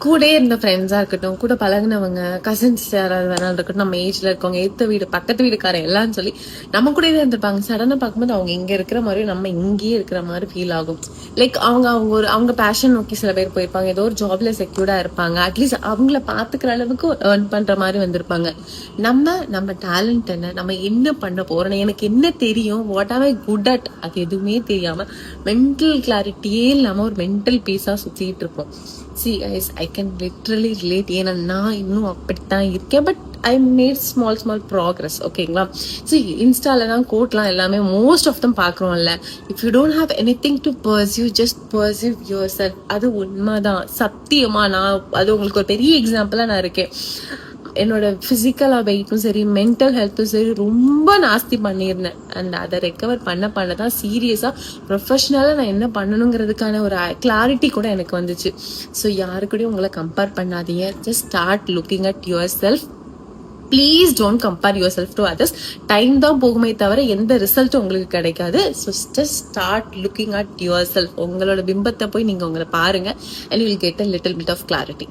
கூட இருந்த ஃப்ரெண்ட்ஸா இருக்கட்டும், கூட பழகுனவங்க, கசின்ஸ் யாராவது வேணாலும் இருக்கட்டும், நம்ம ஏஜ்ல இருக்கவங்க, எத்த வீடு, பக்கத்து வீடுக்காரன் எல்லாம் சொல்லி நம்ம கூட இருந்திருப்பாங்க. சடனா பார்க்கும்போது அவங்க இங்க இருக்கிற மாதிரி நம்ம இங்கேயே இருக்கிற மாதிரி ஃபீல் ஆகும். லைக் அவங்க பேஷன் நோக்கி சில பேர் போயிருப்பாங்க. ஏதோ ஒரு ஜாப்ல செக்யூர்டா இருப்பாங்க. அட்லீஸ்ட் அவங்கள பாத்துக்கிற அளவுக்கு ஏர்ன் பண்ற மாதிரி வந்திருப்பாங்க. நம்ம டேலண்ட் என்ன, நம்ம என்ன பண்ண போறோம், எனக்கு என்ன தெரியும், what are I could at, அது எதுவுமே தெரியாம மென்டல் கிளாரிட்டியே இல்லாம ஒரு மென்டல் பீஸா சுத்திட்டு இருப்போம். See guys, I can literally relate. ஏன்னா நான் இன்னும் அப்படித்தான் இருக்கேன். But I made small progress. ஓகேங்களா? ஸோ இன்ஸ்டால தான் கோட்லாம் எல்லாமே மோஸ்ட் ஆஃப் தம் பார்க்குறோம்ல. If you don't have anything to pursue, just pursue yourself. அது உண்மைதான், சத்தியமா. நான் அது உங்களுக்கு ஒரு பெரிய எக்ஸாம்பிளா நான் இருக்கேன். என்னோட பிசிக்கலா வெயிட்டும் சரி, மென்டல் ஹெல்த்தும் சரி ரொம்ப நாஸ்தி பண்ணியிருந்தேன். அண்ட் அதை ரெக்கவர் பண்ணதான் சீரியஸா ப்ரொஃபஷனலா நான் என்ன பண்ணணுங்கிறதுக்கான ஒரு கிளாரிட்டி கூட எனக்கு வந்துச்சு. ஸோ யாரு கூடயும் உங்களை கம்பேர் பண்ணாதீங்க. Just start looking at yourself. Please don't compare yourself to others. Time தான் போகுமே தவிர எந்த ரிசல்ட்டும் உங்களுக்கு கிடைக்காது. So just start looking at yourself. உங்களோட பிம்பத்தை போய் நீங்க உங்களை பாருங்க, and you will get a little bit of clarity.